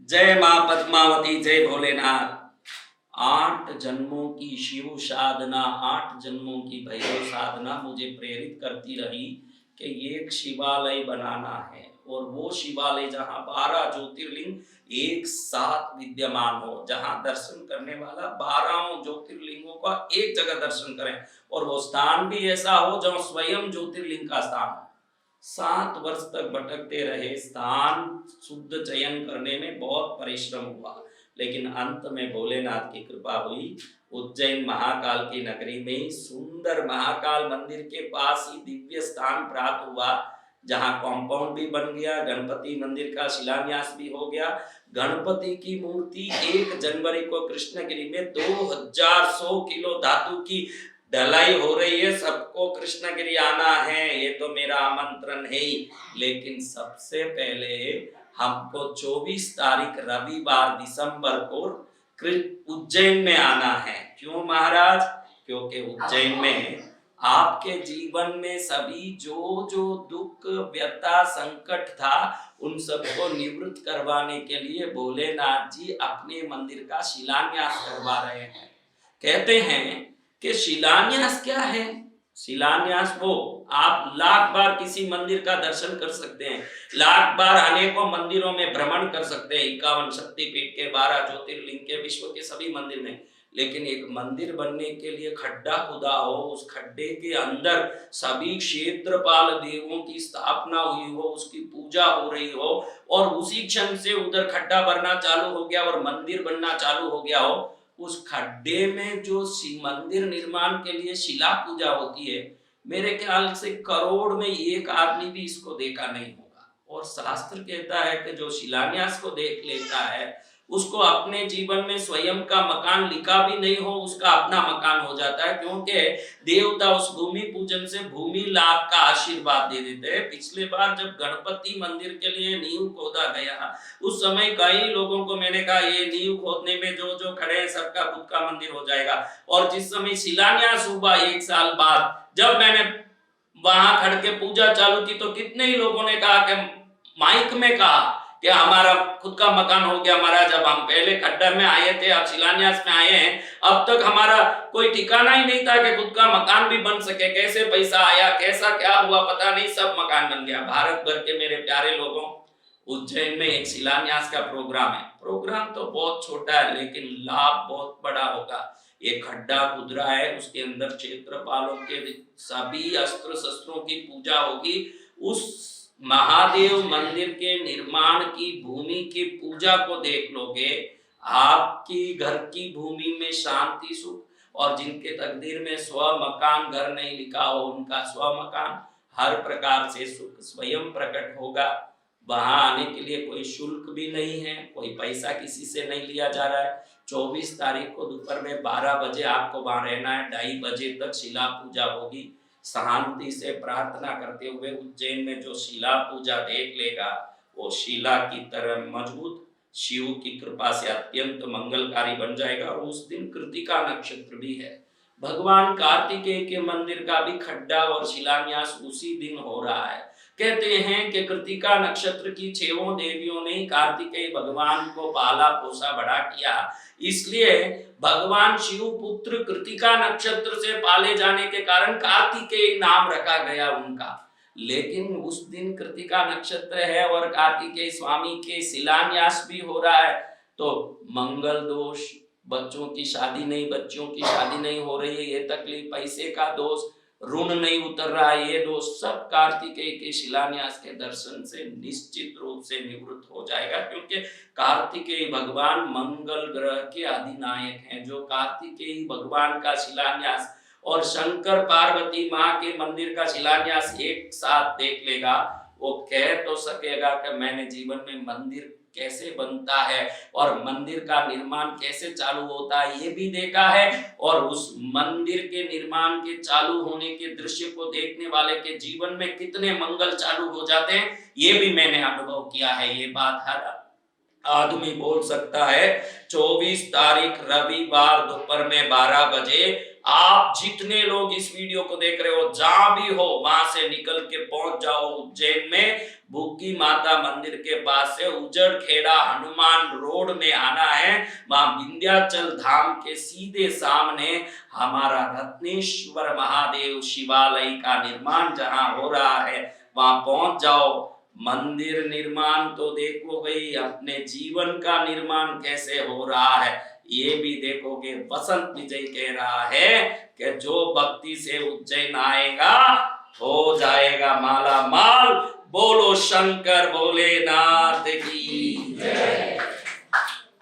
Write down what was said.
जय मां पद्मावती, जय भोलेनाथ। 8 जन्मों की शिव साधना, 8 जन्मों की भैरव साधना मुझे प्रेरित करती रही कि एक शिवालय बनाना है और वो शिवालय जहाँ 12 ज्योतिर्लिंग एक साथ विद्यमान हो, जहाँ दर्शन करने वाला 12 ज्योतिर्लिंगों का एक जगह दर्शन करें और वो स्थान भी ऐसा हो जहाँ स्वयं ज्योतिर्लिंग का स्थान हो। 7 वर्ष तक भटकते रहे, स्थान शुद्ध चयन करने में बहुत परिश्रम हुआ, लेकिन अंत में भोलेनाथ की कृपा हुई। उज्जैन महाकाल की नगरी में ही सुंदर महाकाल मंदिर के पास ही दिव्य स्थान प्राप्त हुआ, जहां कॉम्पाउंड भी बन गया, गणपति मंदिर का शिलान्यास भी हो गया। गणपति की मूर्ति 1 जनवरी को कृष्णगिरी में 2100 किलो धातु की ढलाई हो रही है। सबको कृष्णगिरी आना है, ये तो मेरा आमंत्रण है ही, लेकिन सबसे पहले हमको 24 तारीख रविवार दिसंबर को उज्जैन में आना है। क्यों महाराज? क्योंकि उज्जैन में आपके जीवन में सभी जो जो दुख व्यथा संकट था उन सबको निवृत्त करवाने के लिए भोलेनाथ जी अपने मंदिर का शिलान्यास करवा रहे हैं। कहते हैं कि शिलान्यास क्या है? शिलान्यास वो आप लाख बार किसी मंदिर का दर्शन कर सकते हैं, लाख बार अनेकों मंदिरों में भ्रमण कर सकते हैं, 51 शक्तिपीठ के 12 ज्योतिर्लिंग के विश्व के सभी मंदिर में, लेकिन एक मंदिर बनने के लिए खड्डा खुदा हो, उस खड्डे के अंदर सभी क्षेत्रपाल देवों की स्थापना हुई हो, उसकी पूजा हो रही हो और उसी क्षण से उधर खड्डा भरना चालू हो गया और मंदिर बनना चालू हो गया हो, उस खड्डे में जो मंदिर निर्माण के लिए शिला पूजा होती है, मेरे ख्याल से करोड़ में एक आदमी भी इसको देखा नहीं होगा। और शास्त्र कहता है कि जो शिलान्यास को देख लेता है उसको अपने जीवन में स्वयं का मकान लिखा भी नहीं हो, उसका अपना मकान हो जाता है, क्योंकि देवता उस भूमि पूजन से भूमि लाभ का आशीर्वाद दे देते हैं। पिछले बार जब गणपति मंदिर के लिए नींव खोदा गया, उस समय कई लोगों को मैंने कहा ये नींव खोदने में जो जो खड़े हैं सबका खुद का मंदिर हो जाएगा। और जिस समय शिलान्यास हुआ 1 साल बाद, जब मैंने वहां खड़ के पूजा चालू की तो कितने ही लोगों ने कहा कि माइक में कहा कि हमारा खुद का मकान हो गया महाराज, अब हम पहले खड्डा में आए थे, अब शिलान्यास में आए हैं, अब तक हमारा कोई ठिकाना ही नहीं था कि खुद का मकान भी बन सके। कैसे पैसा आया, कैसा क्या हुआ पता नहीं, सब मकान बन गया। भारत भर के मेरे प्यारे लोगों, उज्जैन में एक शिलान्यास का प्रोग्राम है। प्रोग्राम तो बहुत छोटा है लेकिन लाभ बहुत बड़ा होगा। एक खड्डा खुद रहा है, उसके अंदर क्षेत्रपालों के सभी अस्त्र शस्त्रों की पूजा होगी। उस महादेव मंदिर के निर्माण की भूमि की पूजा को देख लोगे, आपकी घर की भूमि में शांति सुख, और जिनके तकदीर में स्व मकान घर नहीं लिखा हो उनका स्व मकान, हर प्रकार से सुख स्वयं प्रकट होगा। वहां आने के लिए कोई शुल्क भी नहीं है, कोई पैसा किसी से नहीं लिया जा रहा है। 24 तारीख को दोपहर में 12 बजे आपको वहां रहना है, 2:30 बजे तक शिला पूजा होगी। शांति से प्रार्थना करते हुए उज्जैन में जो शिला पूजा देख लेगा वो शिला की तरह मजबूत, शिव की कृपा से अत्यंत मंगलकारी बन जाएगा। और उस दिन कृतिका नक्षत्र भी है। भगवान कार्तिकेय के मंदिर का भी खड्डा और शिलान्यास उसी दिन हो रहा है। कहते हैं कि कृतिका नक्षत्र की 6 देवियों ने कार्तिकेय भगवान को पाला पोसा बड़ा किया, इसलिए भगवान शिव पुत्र कृतिका नक्षत्र से पाले जाने के कारण कार्तिकेय नाम रखा गया उनका। लेकिन उस दिन कृतिका नक्षत्र है और कार्तिकेय स्वामी के शिलान्यास भी हो रहा है, तो मंगल दोष, बच्चों की शादी नहीं, बच्चियों की शादी नहीं हो रही है, ये तकलीफ, पैसे का दोष, ऋण नहीं उतर रहा है, ये दोष सब कार्तिकेय के शिलान्यास के दर्शन से निश्चित रूप से निवृत्त हो जाएगा। क्योंकि कार्तिकेय भगवान मंगल ग्रह के अधिनायक हैं। जो कार्तिकेय भगवान का शिलान्यास और शंकर पार्वती माँ के मंदिर का शिलान्यास एक साथ देख लेगा, वो कह तो सकेगा कि मैंने जीवन में मंदिर कैसे बनता है और मंदिर का निर्माण कैसे चालू होता है ये भी देखा है, और उस मंदिर के निर्माण के चालू होने के दृश्य को देखने वाले के जीवन में कितने मंगल चालू हो जाते हैं ये भी मैंने अनुभव किया है। ये बात हर आदमी बोल सकता है। 24 तारीख रविवार दोपहर में 12 बजे आप जितने लोग इस वीडियो को देख रहे हो, जहां भी हो वहां से निकल के पहुंच जाओ उज्जैन में। भूखी माता मंदिर के पास से उजड़ खेड़ा हनुमान रोड में आना है। वहां विंध्याचल धाम के सीधे सामने हमारा रत्नेश्वर महादेव शिवालय का निर्माण जहां हो रहा है, वहां पहुंच जाओ। मंदिर निर्माण तो देखो भाई, अपने जीवन का निर्माण कैसे हो रहा है ये भी देखोगे। वसंत विजय कह रहा है कि जो भक्ति से उज्जैन आएगा हो जाएगा माला माल। बोलो शंकर भोलेनाथ की जय।